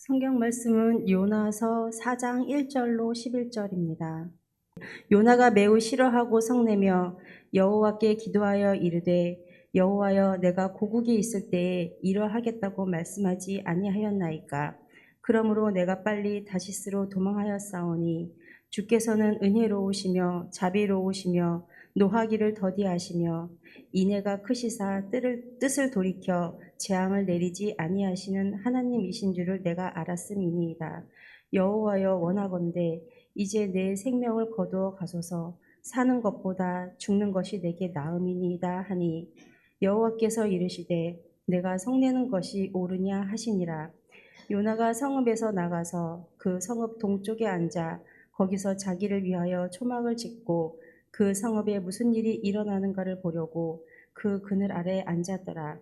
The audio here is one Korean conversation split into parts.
성경 말씀은 요나서 4장 1절로 11절입니다. 요나가 매우 싫어하고 성내며 여호와께 기도하여 이르되 여호와여 내가 고국에 있을 때에 이러하겠다고 말씀하지 아니하였나이까. 그러므로 내가 빨리 다시스로 도망하였사오니 주께서는 은혜로우시며 자비로우시며 노하기를 더디하시며 인애가 크시사 뜻을 돌이켜 재앙을 내리지 아니하시는 하나님이신 줄을 내가 알았음이니이다. 여호와여 원하건대 이제 내 생명을 거두어 가소서. 사는 것보다 죽는 것이 내게 나음이니이다 하니 여호와께서 이르시되 내가 성내는 것이 옳으냐 하시니라. 요나가 성읍에서 나가서 그 성읍 동쪽에 앉아 거기서 자기를 위하여 초막을 짓고 그 성읍에 무슨 일이 일어나는가를 보려고 그 그늘 아래 앉았더라.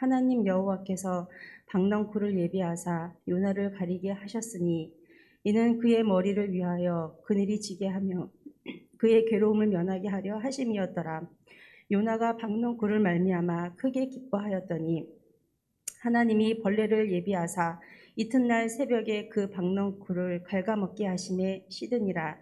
하나님 여호와께서 박넝쿨을 예비하사 요나를 가리게 하셨으니 이는 그의 머리를 위하여 그늘이 지게 하며 그의 괴로움을 면하게 하려 하심이었더라. 요나가 박넝쿨을 말미암아 크게 기뻐하였더니 하나님이 벌레를 예비하사 이튿날 새벽에 그 박넝쿨을 갉아먹게 하심에 시드니라.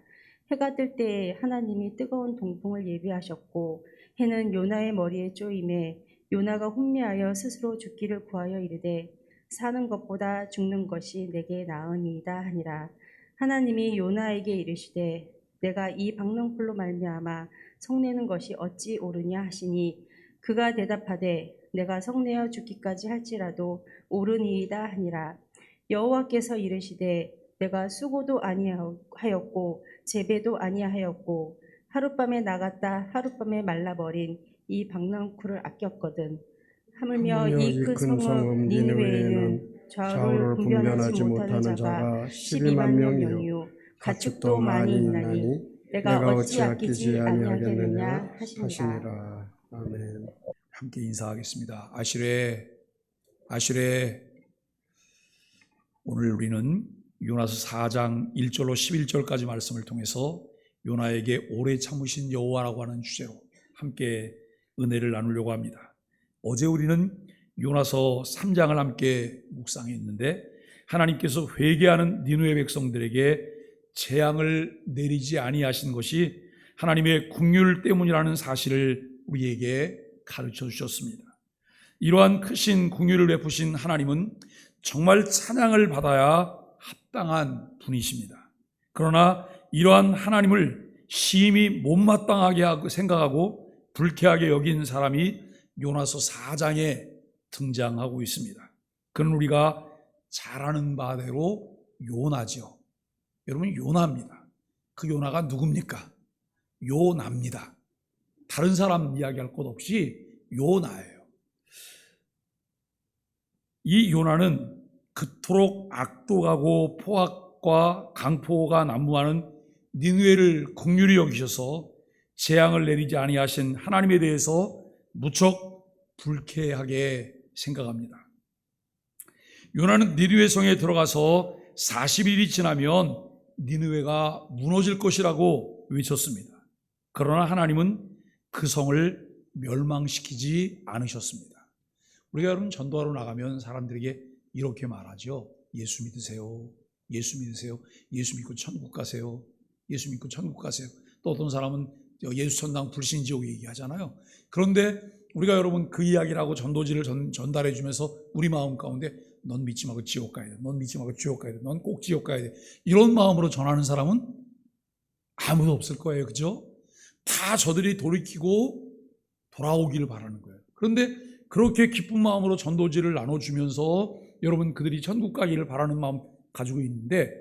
해가 뜰 때에 하나님이 뜨거운 동풍을 예비하셨고 해는 요나의 머리에 쪼임에 요나가 혼미하여 스스로 죽기를 구하여 이르되 사는 것보다 죽는 것이 내게 나으니이다 하니라. 하나님이 요나에게 이르시되 내가 이 박넝쿨로 말미암아 성내는 것이 어찌 옳으냐 하시니 그가 대답하되 내가 성내어 죽기까지 할지라도 옳으니이다 하니라. 여호와께서 이르시되 내가 수고도 아니하였고 재배도 아니하였고 하룻밤에 나갔다 하룻밤에 말라버린 이 박넝쿨을 아꼈거든. 하물며 이 큰 성읍 니느웨에는 좌우를 분별하지 못하는 자가 12만 명이요 가축도 많이 있나니 내가 어찌 아끼지 아니하겠느냐 하시니라. 아멘. 함께 인사하겠습니다. 아슈레. 오늘 우리는 요나서 4장 1절로 11절까지 말씀을 통해서 요나에게 오래 참으신 여호와라고 하는 주제로 함께 은혜를 나누려고 합니다. 어제 우리는 요나서 3장을 함께 묵상했는데 하나님께서 회개하는 니느웨 백성들에게 재앙을 내리지 아니하신 것이 하나님의 긍휼 때문이라는 사실을 우리에게 가르쳐 주셨습니다. 이러한 크신 긍휼을 베푸신 하나님은 정말 찬양을 받아야 합당한 분이십니다. 그러나 이러한 하나님을 심히 못마땅하게 생각하고 불쾌하게 여긴 사람이 요나서 4장에 등장하고 있습니다. 그는 우리가 잘 아는 바대로 요나죠. 여러분, 요나입니다. 그 요나가 누굽니까? 요나입니다. 다른 사람 이야기할 것 없이 요나예요. 이 요나는 그토록 악독하고 포악과 강포가 난무하는 니느웨를 긍휼히 여기셔서 재앙을 내리지 아니하신 하나님에 대해서 무척 불쾌하게 생각합니다. 요나는 니느웨 성에 들어가서 40일이 지나면 니느웨가 무너질 것이라고 외쳤습니다. 그러나 하나님은 그 성을 멸망시키지 않으셨습니다. 우리가 여러분 전도하러 나가면 사람들에게 이렇게 말하죠. 예수 믿으세요. 예수 믿으세요. 예수 믿고 천국 가세요. 예수 믿고 천국 가세요. 또 어떤 사람은 예수 천당 불신지옥 얘기하잖아요. 그런데 우리가 여러분 그 이야기를 하고 전도지를 전달해 주면서 우리 마음 가운데 넌 믿지 말고 지옥 가야 돼. 넌 믿지 말고 지옥 가야 돼. 넌 꼭 지옥 가야 돼. 이런 마음으로 전하는 사람은 아무도 없을 거예요. 그죠? 다 저들이 돌이키고 돌아오기를 바라는 거예요. 그런데 그렇게 기쁜 마음으로 전도지를 나눠주면서 여러분 그들이 천국 가기를 바라는 마음 가지고 있는데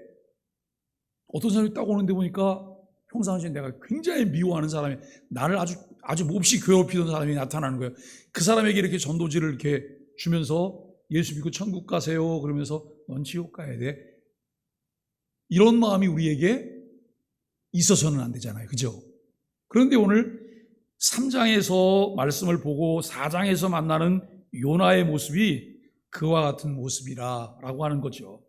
어떤 사람이 딱 오는데 보니까 평상시에 내가 굉장히 미워하는 사람이 나를 아주 몹시 괴롭히던 사람이 나타나는 거예요. 그 사람에게 이렇게 전도지를 이렇게 주면서 예수 믿고 천국 가세요 그러면서 넌 지옥 가야 돼. 이런 마음이 우리에게 있어서는 안 되잖아요. 그죠? 그런데 오늘 3장에서 말씀을 보고 4장에서 만나는 요나의 모습이 그와 같은 모습이라고 하는 거죠.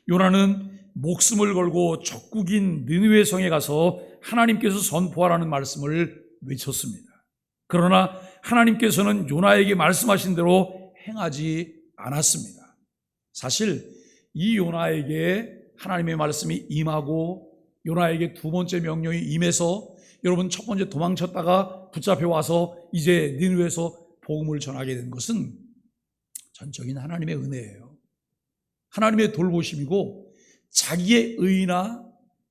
요나는 목숨을 걸고 적국인 느느웨 성에 가서 하나님께서 선포하라는 말씀을 외쳤습니다. 그러나 하나님께서는 요나에게 말씀하신 대로 행하지 않았습니다. 사실 이 요나에게 하나님의 말씀이 임하고 요나에게 두 번째 명령이 임해서 여러분 첫 번째 도망쳤다가 붙잡혀 와서 이제 니느웨에서 복음을 전하게 된 것은 전적인 하나님의 은혜예요. 하나님의 돌보심이고 자기의 의나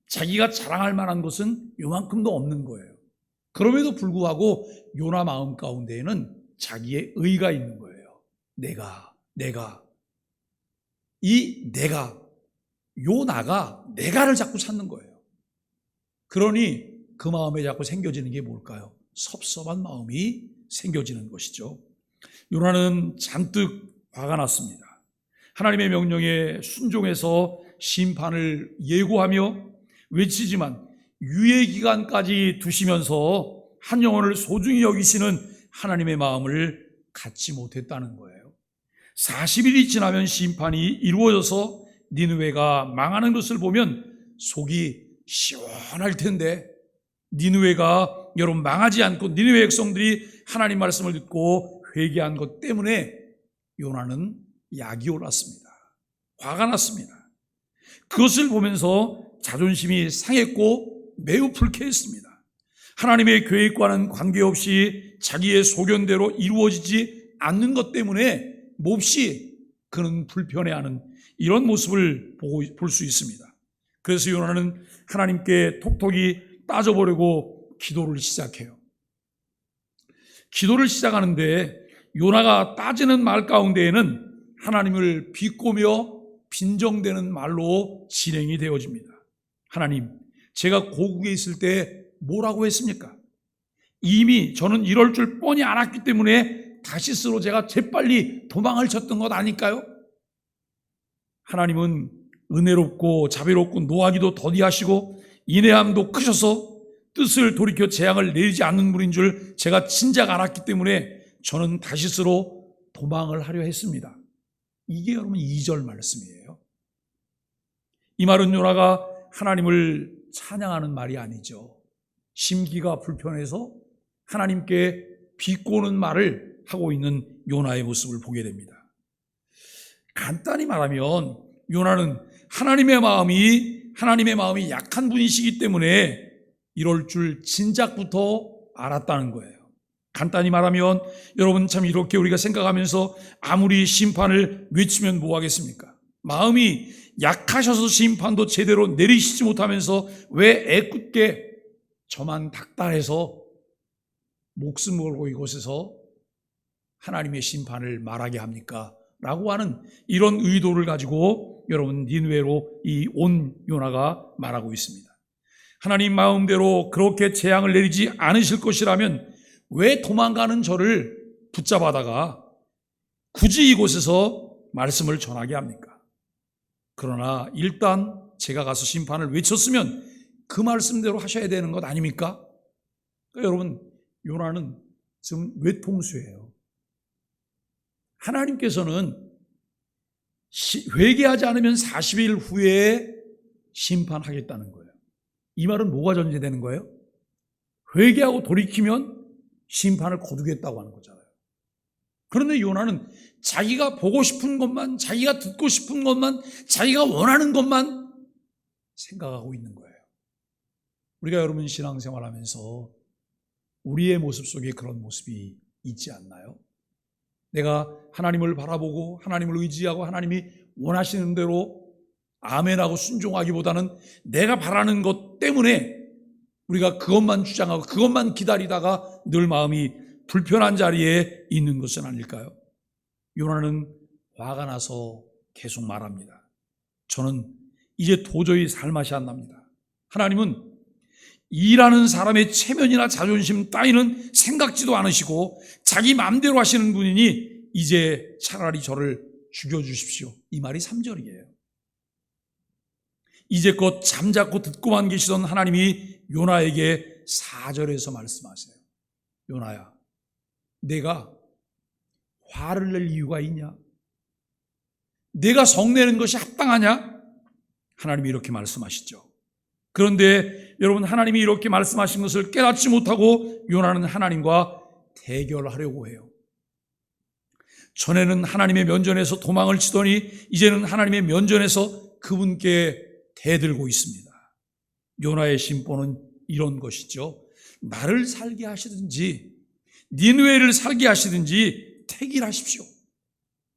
자기가 자랑할 만한 것은 요만큼도 없는 거예요. 그럼에도 불구하고 요나 마음 가운데에는 자기의 의가 있는 거예요. 내가 요나가 내가를 자꾸 찾는 거예요. 그러니 그 마음에 자꾸 생겨지는 게 뭘까요? 섭섭한 마음이 생겨지는 것이죠. 요나는 잔뜩 화가 났습니다. 하나님의 명령에 순종해서 심판을 예고하며 외치지만 유예 기간까지 두시면서 한 영혼을 소중히 여기시는 하나님의 마음을 갖지 못했다는 거예요. 40일이 지나면 심판이 이루어져서 니느웨가 망하는 것을 보면 속이 시원할 텐데 니느웨가 여러분 망하지 않고 니느웨 백성들이 하나님 말씀을 듣고 회개한 것 때문에 요나는 약이 올랐습니다. 화가 났습니다. 그것을 보면서 자존심이 상했고 매우 불쾌했습니다. 하나님의 계획과는 관계없이 자기의 소견대로 이루어지지 않는 것 때문에 몹시 그는 불편해하는 이런 모습을 볼 수 있습니다. 그래서 요나는 하나님께 톡톡히 따져보려고 기도를 시작해요. 기도를 시작하는데 요나가 따지는 말 가운데에는 하나님을 비꼬며 빈정대는 말로 진행이 되어집니다. 하나님, 제가 고국에 있을 때 뭐라고 했습니까? 이미 저는 이럴 줄 뻔히 알았기 때문에 다시스로 제가 재빨리 도망을 쳤던 것 아닐까요? 하나님은 은혜롭고 자비롭고 노하기도 더디하시고 인내함도 크셔서 뜻을 돌이켜 재앙을 내리지 않는 분인 줄 제가 진작 알았기 때문에 저는 다시스로 도망을 하려 했습니다. 이게 여러분 2절 말씀이에요. 이 말은 요나가 하나님을 찬양하는 말이 아니죠. 심기가 불편해서 하나님께 비꼬는 말을 하고 있는 요나의 모습을 보게 됩니다. 간단히 말하면 요나는 하나님의 마음이 약한 분이시기 때문에 이럴 줄 진작부터 알았다는 거예요. 간단히 말하면 여러분 참 이렇게 우리가 생각하면서 아무리 심판을 외치면 뭐 하겠습니까? 마음이 약하셔서 심판도 제대로 내리시지 못하면서 왜 애꿎게 저만 닥달해서 목숨을 걸고 이곳에서 하나님의 심판을 말하게 합니까? 라고 하는 이런 의도를 가지고 여러분 니느웨로 이 온 요나가 말하고 있습니다. 하나님 마음대로 그렇게 재앙을 내리지 않으실 것이라면 왜 도망가는 저를 붙잡아다가 굳이 이곳에서 말씀을 전하게 합니까? 그러나 일단 제가 가서 심판을 외쳤으면 그 말씀대로 하셔야 되는 것 아닙니까? 그러니까 여러분 요나는 지금 외통수예요. 하나님께서는 회개하지 않으면 40일 후에 심판하겠다는 거예요. 이 말은 뭐가 전제되는 거예요? 회개하고 돌이키면 심판을 거두겠다고 하는 거잖아요. 그런데 요나는 자기가 보고 싶은 것만, 자기가 듣고 싶은 것만, 자기가 원하는 것만 생각하고 있는 거예요. 우리가 여러분 신앙생활하면서 우리의 모습 속에 그런 모습이 있지 않나요? 내가 하나님을 바라보고 하나님을 의지하고 하나님이 원하시는 대로 아멘하고 순종하기보다는 내가 바라는 것 때문에 우리가 그것만 주장하고 그것만 기다리다가 늘 마음이 불편한 자리에 있는 것은 아닐까요? 요나는 화가 나서 계속 말합니다. 저는 이제 도저히 살맛이 안 납니다. 하나님은 일하는 사람의 체면이나 자존심 따위는 생각지도 않으시고 자기 마음대로 하시는 분이니 이제 차라리 저를 죽여주십시오. 이 말이 3절이에요. 이제껏 잠자코 듣고만 계시던 하나님이 요나에게 4절에서 말씀하세요. 요나야, 내가 화를 낼 이유가 있냐? 내가 성내는 것이 합당하냐? 하나님이 이렇게 말씀하시죠. 그런데 여러분 하나님이 이렇게 말씀하신 것을 깨닫지 못하고 요나는 하나님과 대결하려고 해요. 전에는 하나님의 면전에서 도망을 치더니 이제는 하나님의 면전에서 그분께 대들고 있습니다. 요나의 심보는 이런 것이죠. 나를 살게 하시든지 니느웨를 살게 하시든지 택일하십시오.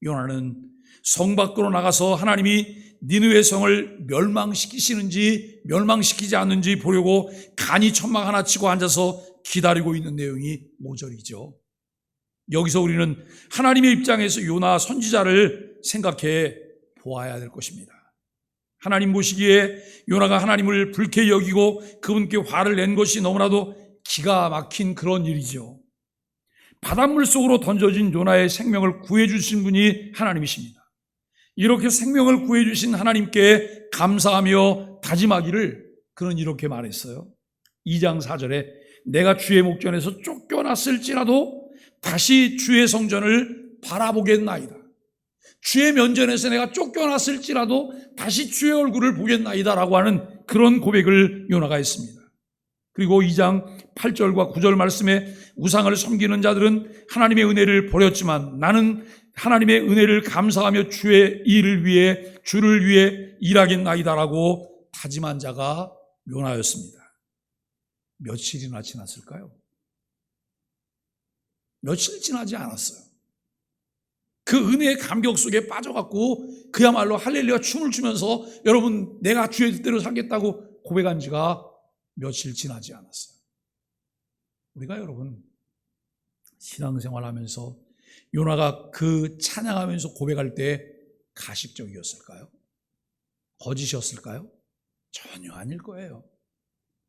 요나는 성 밖으로 나가서 하나님이 니느웨 성을 멸망시키시는지 멸망시키지 않는지 보려고 간이 천막 하나 치고 앉아서 기다리고 있는 내용이 5절이죠. 여기서 우리는 하나님의 입장에서 요나 선지자를 생각해 보아야 될 것입니다. 하나님 보시기에 요나가 하나님을 불쾌히 여기고 그분께 화를 낸 것이 너무나도 기가 막힌 그런 일이죠. 바닷물 속으로 던져진 요나의 생명을 구해주신 분이 하나님이십니다. 이렇게 생명을 구해주신 하나님께 감사하며 다짐하기를 그는 이렇게 말했어요. 2장 4절에 내가 주의 목전에서 쫓겨났을지라도 다시 주의 성전을 바라보겠나이다. 주의 면전에서 내가 쫓겨났을지라도 다시 주의 얼굴을 보겠나이다 라고 하는 그런 고백을 요나가 했습니다. 그리고 2장 8절과 9절 말씀에 우상을 섬기는 자들은 하나님의 은혜를 버렸지만 나는 하나님의 은혜를 감사하며 주의 일을 위해 주를 위해 일하겠나이다 라고 다짐한 자가 요나였습니다. 며칠이나 지났을까요? 며칠 지나지 않았어요. 그 은혜의 감격 속에 빠져갖고 그야말로 할렐루야 춤을 추면서 여러분 내가 주의 뜻대로 살겠다고 고백한 지가 며칠 지나지 않았어요. 우리가 여러분 신앙생활하면서 요나가 그 찬양하면서 고백할 때 가식적이었을까요? 거짓이었을까요? 전혀 아닐 거예요.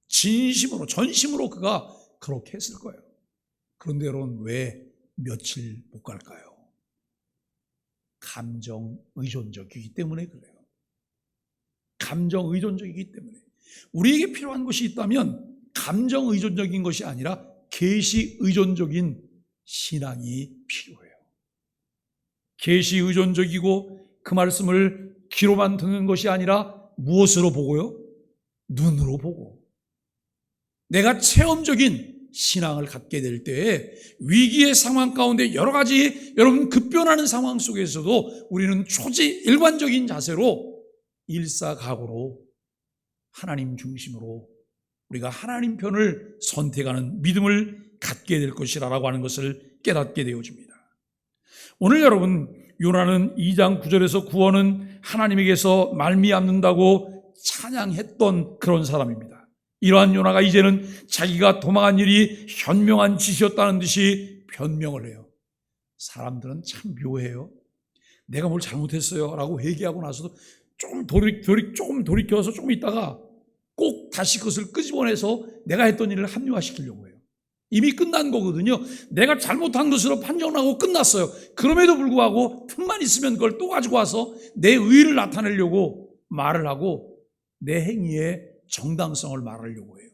진심으로 전심으로 그가 그렇게 했을 거예요. 그런데 여러분 왜 며칠 못 갈까요? 감정 의존적이기 때문에 그래요. 감정 의존적이기 때문에. 우리에게 필요한 것이 있다면 감정 의존적인 것이 아니라 계시 의존적인 신앙이 필요해요. 계시 의존적이고 그 말씀을 귀로만 듣는 것이 아니라 무엇으로 보고요? 눈으로 보고. 내가 체험적인 신앙을 갖게 될 때에 위기의 상황 가운데 여러 가지 여러분 급변하는 상황 속에서도 우리는 일관적인 자세로 일사각오로 하나님 중심으로 우리가 하나님 편을 선택하는 믿음을 갖게 될 것이라고 하는 것을 깨닫게 되어집니다. 오늘 여러분 요나는 2장 9절에서 구원은 하나님에게서 말미암는다고 찬양했던 그런 사람입니다. 이러한 요나가 이제는 자기가 도망한 일이 현명한 짓이었다는 듯이 변명을 해요. 사람들은 참 묘해요. 내가 뭘 잘못했어요 라고 회개하고 나서도 조금 돌이켜서 조금 있다가 꼭 다시 그것을 끄집어내서 내가 했던 일을 합리화시키려고 해요. 이미 끝난 거거든요. 내가 잘못한 것으로 판정하고 끝났어요. 그럼에도 불구하고 틈만 있으면 그걸 또 가지고 와서 내 의의를 나타내려고 말을 하고 내 행위에 정당성을 말하려고 해요.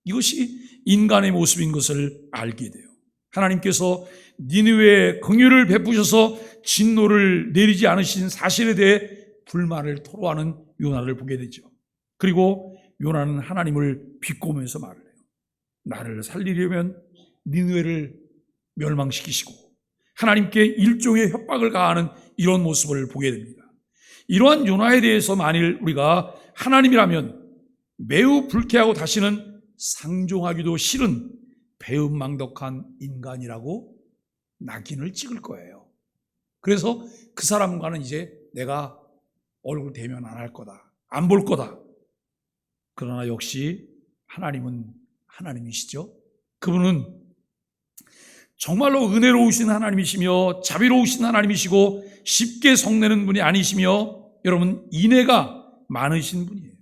이것이 인간의 모습인 것을 알게 돼요. 하나님께서 니느웨에 긍휼을 베푸셔서 진노를 내리지 않으신 사실에 대해 불만을 토로하는 요나를 보게 되죠. 그리고 요나는 하나님을 비꼬면서 말을 해요. 나를 살리려면 니느웨를 멸망시키시고 하나님께 일종의 협박을 가하는 이런 모습을 보게 됩니다. 이러한 요나에 대해서 만일 우리가 하나님이라면 매우 불쾌하고 다시는 상종하기도 싫은 배은망덕한 인간이라고 낙인을 찍을 거예요. 그래서 그 사람과는 이제 내가 얼굴 대면 안 할 거다. 안 볼 거다. 그러나 역시 하나님은 하나님이시죠. 그분은 정말로 은혜로우신 하나님이시며 자비로우신 하나님이시고 쉽게 성내는 분이 아니시며 여러분 인애가 많으신 분이에요.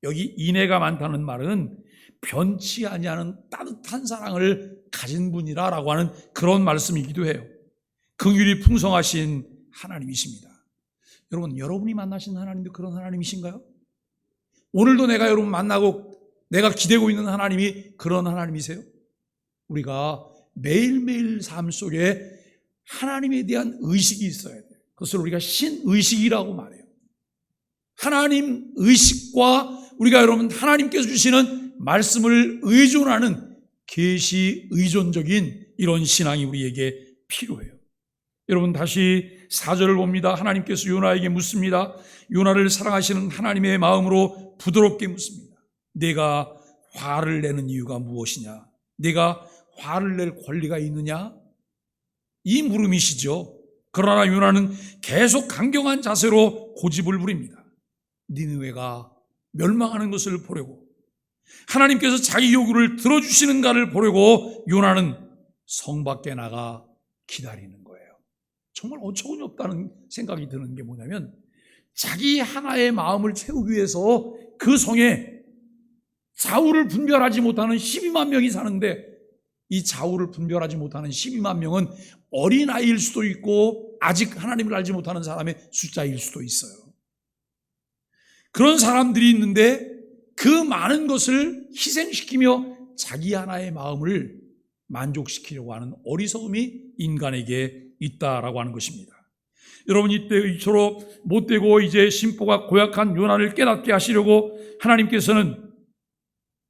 여기 인애가 많다는 말은 변치 아니하는 따뜻한 사랑을 가진 분이라고 하는 그런 말씀이기도 해요. 긍휼이 풍성하신 하나님이십니다. 여러분, 여러분이 만나신 하나님도 그런 하나님이신가요? 오늘도 내가 여러분 만나고 내가 기대고 있는 하나님이 그런 하나님이세요? 우리가 매일매일 삶 속에 하나님에 대한 의식이 있어야 돼요. 그것을 우리가 신의식이라고 말해요. 하나님 의식과 우리가 여러분 하나님께서 주시는 말씀을 의존하는 계시 의존적인 이런 신앙이 우리에게 필요해요. 여러분 다시 4절을 봅니다. 하나님께서 요나에게 묻습니다. 요나를 사랑하시는 하나님의 마음으로 부드럽게 묻습니다. 내가 화를 내는 이유가 무엇이냐? 내가 화를 낼 권리가 있느냐? 이 물음이시죠. 그러나 요나는 계속 강경한 자세로 고집을 부립니다. 니느웨가 멸망하는 것을 보려고, 하나님께서 자기 요구를 들어주시는가를 보려고 요나는 성 밖에 나가 기다리는 거예요. 정말 어처구니 없다는 생각이 드는 게 뭐냐면, 자기 하나의 마음을 채우기 위해서 그 성에 좌우를 분별하지 못하는 12만 명이 사는데, 이 좌우를 분별하지 못하는 12만 명은 어린아이일 수도 있고 아직 하나님을 알지 못하는 사람의 숫자일 수도 있어요. 그런 사람들이 있는데 그 많은 것을 희생시키며 자기 하나의 마음을 만족시키려고 하는 어리석음이 인간에게 있다라고 하는 것입니다. 여러분, 이때 이처럼 못되고 이제 심보가 고약한 요나를 깨닫게 하시려고 하나님께서는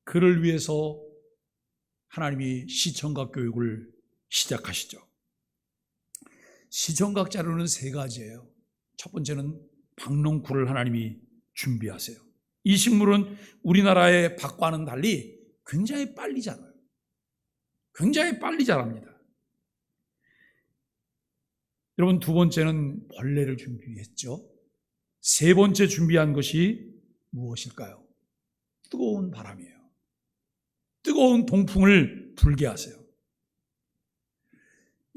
그를 위해서 하나님이 시청각 교육을 시작하시죠. 시청각 자료는 3가지예요. 첫 번째는 박농쿨을 하나님이 준비하세요. 이 식물은 우리나라의 밭과는 달리 굉장히 빨리 자라요. 굉장히 빨리 자랍니다. 여러분, 2번째는 벌레를 준비했죠. 3번째 준비한 것이 무엇일까요? 뜨거운 바람이에요. 뜨거운 동풍을 불게 하세요.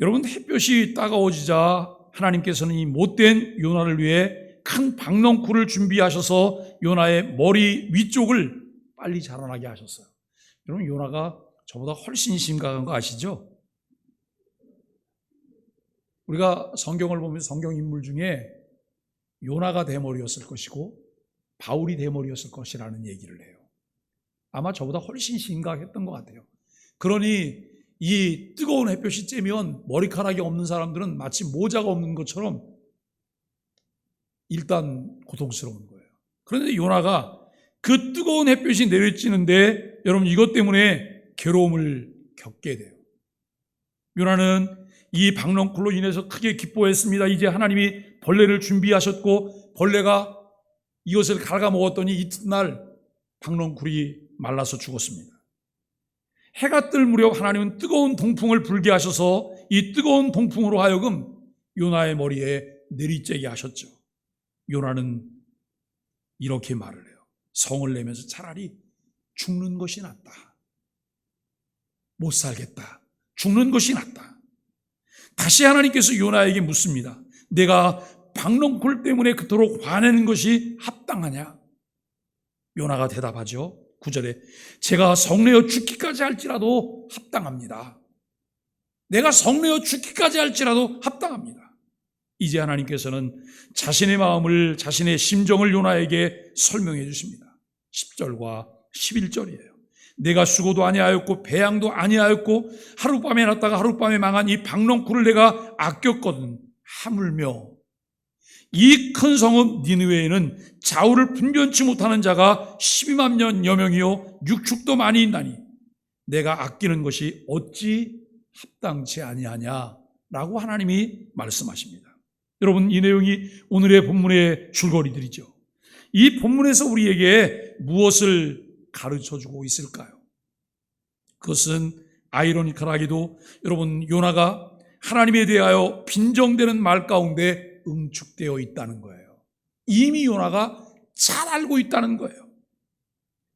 여러분, 햇볕이 따가워지자 하나님께서는 이 못된 요나를 위해 큰 박넝쿨을 준비하셔서 요나의 머리 위쪽을 빨리 자라나게 하셨어요. 여러분, 요나가 저보다 훨씬 심각한 거 아시죠? 우리가 성경을 보면 성경 인물 중에 요나가 대머리였을 것이고 바울이 대머리였을 것이라는 얘기를 해요. 아마 저보다 훨씬 심각했던 것 같아요. 그러니 이 뜨거운 햇볕이 쬐면 머리카락이 없는 사람들은 마치 모자가 없는 것처럼 일단 고통스러운 거예요. 그런데 요나가 그 뜨거운 햇볕이 내리쬐는데 여러분, 이것 때문에 괴로움을 겪게 돼요. 요나는 이 박넝쿨로 인해서 크게 기뻐했습니다. 이제 하나님이 벌레를 준비하셨고 벌레가 이것을 갉아먹었더니 이튿날 박넝쿨이 말라서 죽었습니다. 해가 뜰 무렵 하나님은 뜨거운 동풍을 불게 하셔서 이 뜨거운 동풍으로 하여금 요나의 머리에 내리쬐게 하셨죠. 요나는 이렇게 말을 해요. 성을 내면서 차라리 죽는 것이 낫다. 못 살겠다. 죽는 것이 낫다. 다시 하나님께서 요나에게 묻습니다. 내가 박넝쿨 때문에 그토록 화내는 것이 합당하냐? 요나가 대답하죠. 9절에 제가 성내어 죽기까지 할지라도 합당합니다. 내가 성내어 죽기까지 할지라도 합당합니다. 이제 하나님께서는 자신의 마음을, 자신의 심정을 요나에게 설명해 주십니다. 10절과 11절이에요. 내가 수고도 아니하였고 배양도 아니하였고 하룻밤에 났다가 하룻밤에 망한 이 박넝쿨을 내가 아꼈거든. 하물며 이 큰 성읍 니느웨에는 좌우를 분변치 못하는 자가 12만 년여 명이요 육축도 많이 있나니 내가 아끼는 것이 어찌 합당치 아니하냐라고 하나님이 말씀하십니다. 여러분, 이 내용이 오늘의 본문의 줄거리들이죠. 이 본문에서 우리에게 무엇을 가르쳐주고 있을까요? 그것은 아이러니컬하게도 여러분, 요나가 하나님에 대하여 빈정되는 말 가운데 응축되어 있다는 거예요. 이미 요나가 잘 알고 있다는 거예요.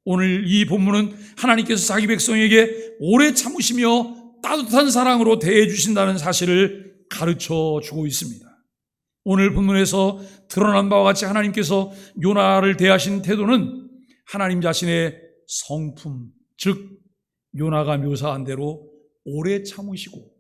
오늘 이 본문은 하나님께서 자기 백성에게 오래 참으시며 따뜻한 사랑으로 대해 주신다는 사실을 가르쳐 주고 있습니다. 오늘 본문에서 드러난 바와 같이 하나님께서 요나를 대하신 태도는 하나님 자신의 성품, 즉 요나가 묘사한 대로 오래 참으시고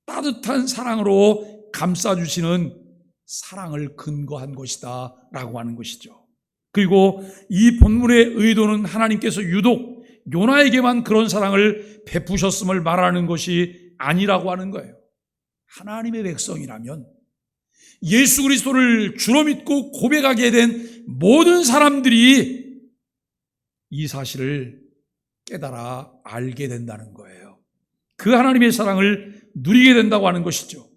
따뜻한 사랑으로 감싸주시는 사랑을 근거한 것이다 라고 하는 것이죠. 그리고 이 본문의 의도는 하나님께서 유독 요나에게만 그런 사랑을 베푸셨음을 말하는 것이 아니라고 하는 거예요. 하나님의 백성이라면 예수 그리스도를 주로 믿고 고백하게 된 모든 사람들이 이 사실을 깨달아 알게 된다는 거예요. 그 하나님의 사랑을 누리게 된다고 하는 것이죠.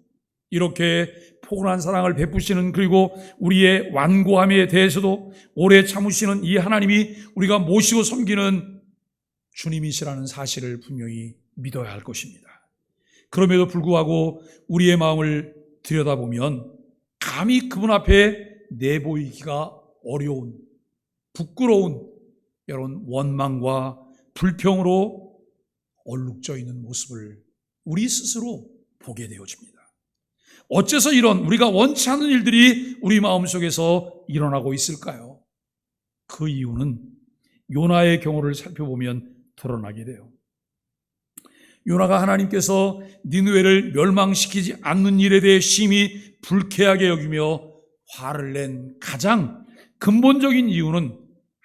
이렇게 포근한 사랑을 베푸시는, 그리고 우리의 완고함에 대해서도 오래 참으시는 이 하나님이 우리가 모시고 섬기는 주님이시라는 사실을 분명히 믿어야 할 것입니다. 그럼에도 불구하고 우리의 마음을 들여다보면 감히 그분 앞에 내보이기가 어려운, 부끄러운 이런 원망과 불평으로 얼룩져 있는 모습을 우리 스스로 보게 되어집니다. 어째서 이런 우리가 원치 않는 일들이 우리 마음속에서 일어나고 있을까요? 그 이유는 요나의 경우를 살펴보면 드러나게 돼요. 요나가 하나님께서 니느웨를 멸망시키지 않는 일에 대해 심히 불쾌하게 여기며 화를 낸 가장 근본적인 이유는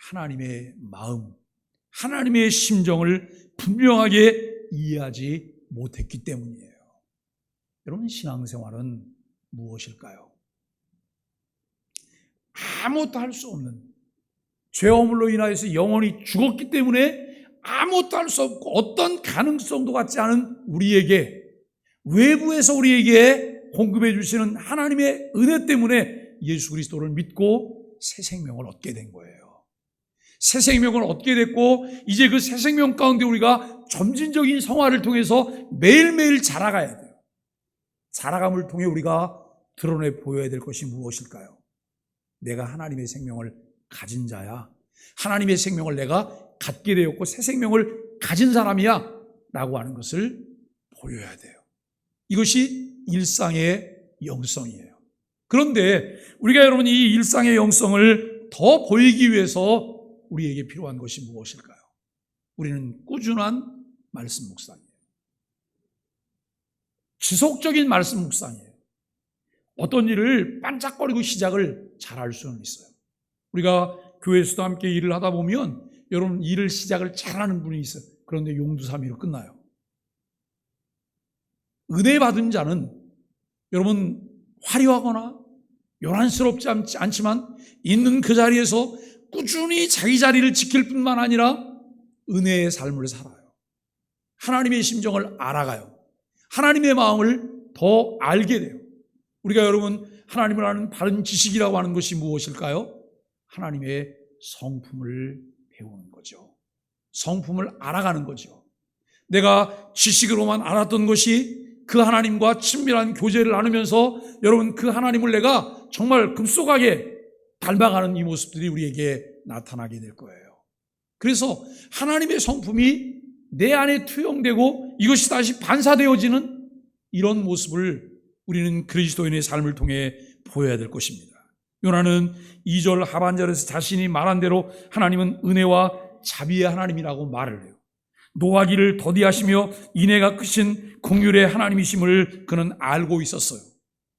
하나님의 마음, 하나님의 심정을 분명하게 이해하지 못했기 때문이에요. 여러분, 신앙생활은 무엇일까요? 아무것도 할 수 없는, 죄어물로 인하여서 영혼이 죽었기 때문에 아무것도 할 수 없고 어떤 가능성도 갖지 않은 우리에게, 외부에서 우리에게 공급해 주시는 하나님의 은혜 때문에 예수 그리스도를 믿고 새 생명을 얻게 된 거예요. 새 생명을 얻게 됐고, 이제 그 새 생명 가운데 우리가 점진적인 성화를 통해서 매일매일 자라가야 돼요. 자라감을 통해 우리가 드러내 보여야 될 것이 무엇일까요? 내가 하나님의 생명을 가진 자야, 하나님의 생명을 내가 갖게 되었고 새 생명을 가진 사람이야 라고 하는 것을 보여야 돼요. 이것이 일상의 영성이에요. 그런데 우리가 여러분 이 일상의 영성을 더 보이기 위해서 우리에게 필요한 것이 무엇일까요? 우리는 꾸준한 말씀 묵상이에요. 지속적인 말씀 묵상이에요. 어떤 일을 반짝거리고 시작을 잘할 수는 있어요. 우리가 교회에서도 함께 일을 하다 보면 여러분 일을 시작을 잘하는 분이 있어요. 그런데 용두사미로 끝나요. 은혜 받은 자는 여러분 화려하거나 요란스럽지 않지만 있는 그 자리에서 꾸준히 자기 자리를 지킬 뿐만 아니라 은혜의 삶을 살아요. 하나님의 심정을 알아가요. 하나님의 마음을 더 알게 돼요. 우리가 여러분 하나님을 아는 바른 지식이라고 하는 것이 무엇일까요? 하나님의 성품을 배우는 거죠. 성품을 알아가는 거죠. 내가 지식으로만 알았던 것이 그 하나님과 친밀한 교제를 나누면서 여러분 그 하나님을 내가 정말 급속하게 닮아가는 이 모습들이 우리에게 나타나게 될 거예요. 그래서 하나님의 성품이 내 안에 투영되고 이것이 다시 반사되어지는 이런 모습을 우리는 그리스도인의 삶을 통해 보여야 될 것입니다. 요나는 2절 하반절에서 자신이 말한 대로 하나님은 은혜와 자비의 하나님이라고 말을 해요. 노하기를 더디하시며 인애가 크신 긍휼의 하나님이심을 그는 알고 있었어요.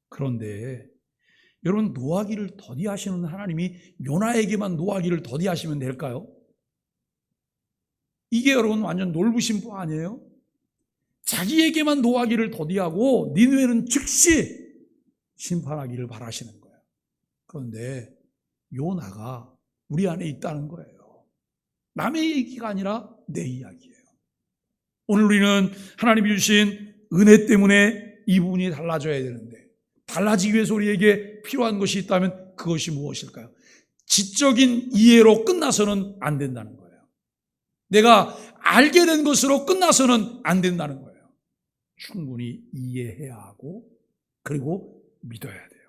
그런데 여러분 노하기를 더디하시는 하나님이 요나에게만 노하기를 더디하시면 될까요? 이게 여러분 완전 놀부심부 아니에요? 자기에게만 노하기를 더디하고 니느웨는 즉시 심판하기를 바라시는 거예요. 그런데 요나가 우리 안에 있다는 거예요. 남의 얘기가 아니라 내 이야기예요. 오늘 우리는 하나님이 주신 은혜 때문에 이 부분이 달라져야 되는데, 달라지기 위해서 우리에게 필요한 것이 있다면 그것이 무엇일까요? 지적인 이해로 끝나서는 안 된다는 거예요. 내가 알게 된 것으로 끝나서는 안 된다는 거예요. 충분히 이해해야 하고, 그리고 믿어야 돼요.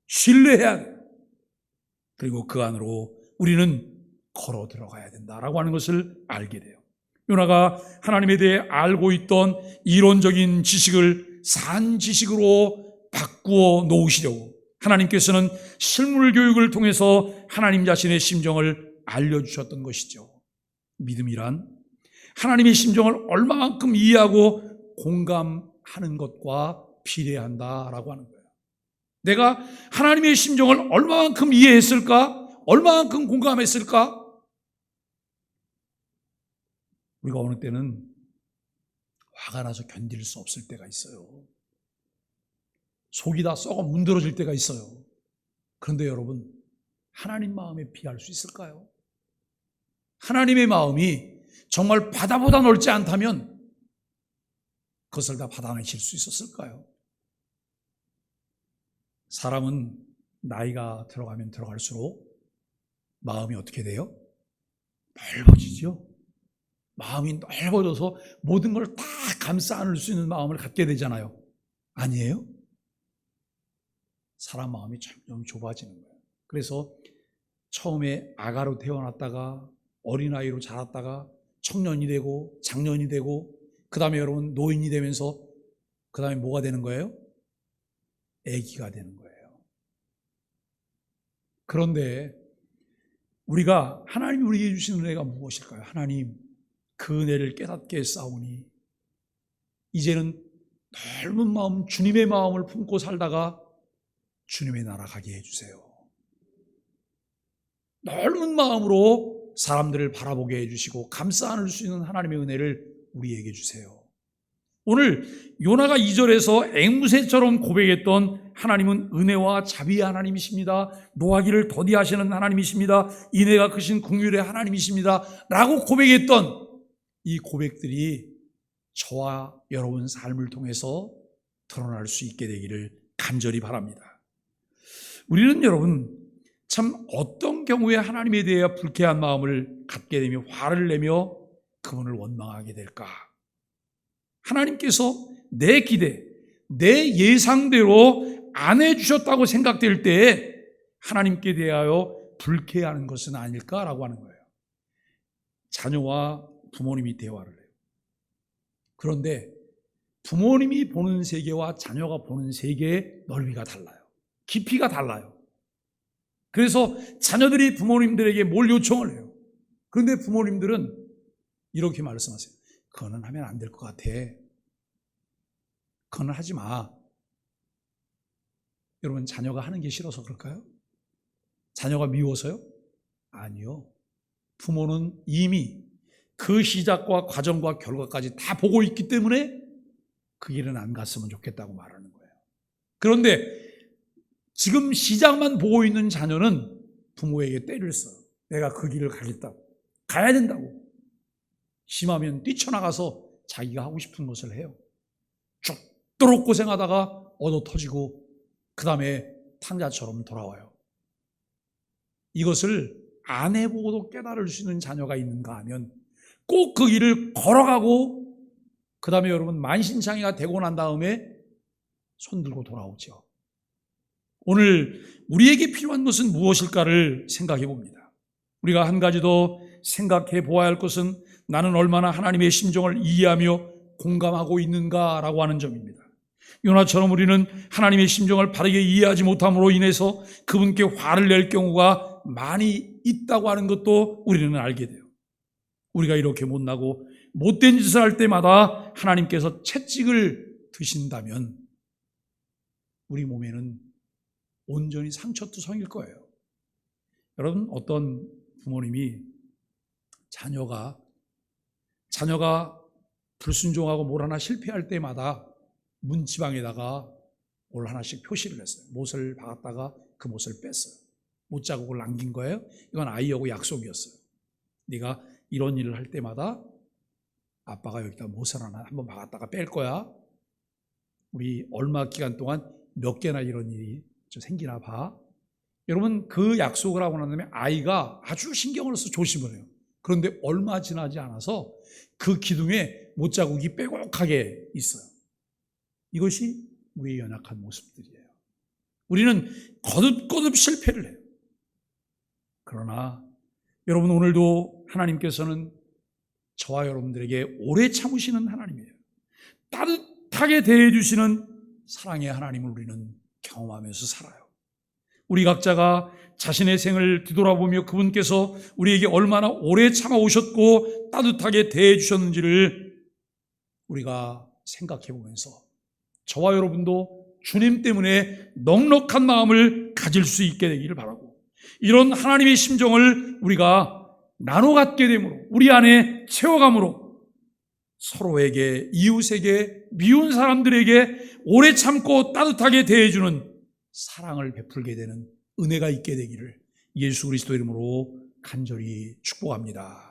신뢰해야 돼요. 그리고 그 안으로 우리는 걸어 들어가야 된다라고 하는 것을 알게 돼요. 요나가 하나님에 대해 알고 있던 이론적인 지식을 산 지식으로 바꾸어 놓으시려고 하나님께서는 실물 교육을 통해서 하나님 자신의 심정을 알려주셨던 것이죠. 믿음이란 하나님의 심정을 얼마만큼 이해하고 공감하는 것과 비례한다라고 하는 거예요. 내가 하나님의 심정을 얼마만큼 이해했을까? 얼마만큼 공감했을까? 우리가 어느 때는 화가 나서 견딜 수 없을 때가 있어요. 속이 다 썩어 문드러질 때가 있어요. 그런데 여러분, 하나님 마음에 비할 수 있을까요? 하나님의 마음이 정말 바다보다 넓지 않다면 그것을 다 받아내실 수 있었을까요? 사람은 나이가 들어가면 들어갈수록 마음이 어떻게 돼요? 넓어지죠. 마음이 넓어져서 모든 걸 다 감싸 안을 수 있는 마음을 갖게 되잖아요. 아니에요? 사람 마음이 점점 좁아지는 거예요. 그래서 처음에 아가로 태어났다가 어린아이로 자랐다가 청년이 되고 장년이 되고 그 다음에 여러분 노인이 되면서 그 다음에 뭐가 되는 거예요? 아기가 되는 거예요. 그런데 우리가 하나님이 우리에게 주신 은혜가 무엇일까요? 하나님 그 은혜를 깨닫게 싸우니 이제는 넓은 마음, 주님의 마음을 품고 살다가 주님의 나라 가게 해주세요. 넓은 마음으로 사람들을 바라보게 해주시고 감싸 안을 수 있는 하나님의 은혜를 우리에게 주세요. 오늘 요나가 2절에서 앵무새처럼 고백했던 하나님은 은혜와 자비의 하나님이십니다. 노하기를 더디하시는 하나님이십니다. 인애가 크신 긍휼의 하나님이십니다. 라고 고백했던 이 고백들이 저와 여러분 삶을 통해서 드러날 수 있게 되기를 간절히 바랍니다. 우리는 여러분 참 어떤 경우에 하나님에 대해 불쾌한 마음을 갖게 되며 화를 내며 그분을 원망하게 될까? 하나님께서 내 기대, 내 예상대로 안 해주셨다고 생각될 때 하나님께 대하여 불쾌해하는 것은 아닐까라고 하는 거예요. 자녀와 부모님이 대화를 해요. 그런데 부모님이 보는 세계와 자녀가 보는 세계의 넓이가 달라요. 깊이가 달라요. 그래서 자녀들이 부모님들에게 뭘 요청을 해요. 그런데 부모님들은 이렇게 말씀하세요. 그거는 하면 안 될 것 같아. 그거는 하지 마. 여러분 자녀가 하는 게 싫어서 그럴까요? 자녀가 미워서요? 아니요. 부모는 이미 그 시작과 과정과 결과까지 다 보고 있기 때문에 그 길은 안 갔으면 좋겠다고 말하는 거예요. 그런데 지금 시작만 보고 있는 자녀는 부모에게 떼를 써요. 내가 그 길을 가겠다고. 가야 된다고. 심하면 뛰쳐나가서 자기가 하고 싶은 것을 해요. 죽도록 고생하다가 얻어 터지고 그 다음에 탕자처럼 돌아와요. 이것을 안 해보고도 깨달을 수 있는 자녀가 있는가 하면 꼭 그 길을 걸어가고 그 다음에 여러분 만신창이가 되고 난 다음에 손들고 돌아오죠. 오늘 우리에게 필요한 것은 무엇일까를 생각해 봅니다. 우리가 한 가지 더 생각해 보아야 할 것은 나는 얼마나 하나님의 심정을 이해하며 공감하고 있는가라고 하는 점입니다. 요나처럼 우리는 하나님의 심정을 바르게 이해하지 못함으로 인해서 그분께 화를 낼 경우가 많이 있다고 하는 것도 우리는 알게 돼요. 우리가 이렇게 못나고 못된 짓을 할 때마다 하나님께서 채찍을 드신다면 우리 몸에는 온전히 상처투성일 거예요. 여러분 어떤 부모님이 자녀가 불순종하고 뭘 하나 실패할 때마다 문지방에다가 뭘 하나씩 표시를 했어요. 못을 박았다가 그 못을 뺐어요. 못 자국을 남긴 거예요. 이건 아이하고 약속이었어요. 네가 이런 일을 할 때마다 아빠가 여기다 못을 하나 한번 박았다가 뺄 거야. 우리 얼마 기간 동안 몇 개나 이런 일이 생기나 봐. 여러분 그 약속을 하고 난 다음에 아이가 아주 신경을 써서 조심을 해요. 그런데 얼마 지나지 않아서 그 기둥에 못자국이 빼곡하게 있어요. 이것이 우리의 연약한 모습들이에요. 우리는 거듭거듭 실패를 해요. 그러나 여러분 오늘도 하나님께서는 저와 여러분들에게 오래 참으시는 하나님이에요. 따뜻하게 대해주시는 사랑의 하나님을 우리는 경험하면서 살아요. 우리 각자가 자신의 생을 뒤돌아보며 그분께서 우리에게 얼마나 오래 참아오셨고 따뜻하게 대해주셨는지를 우리가 생각해 보면서 저와 여러분도 주님 때문에 넉넉한 마음을 가질 수 있게 되기를 바라고 이런 하나님의 심정을 우리가 나눠 갖게 됨으로 우리 안에 채워감으로 서로에게 이웃에게 미운 사람들에게 오래 참고 따뜻하게 대해주는 사랑을 베풀게 되는 은혜가 있게 되기를 예수 그리스도 이름으로 간절히 축복합니다.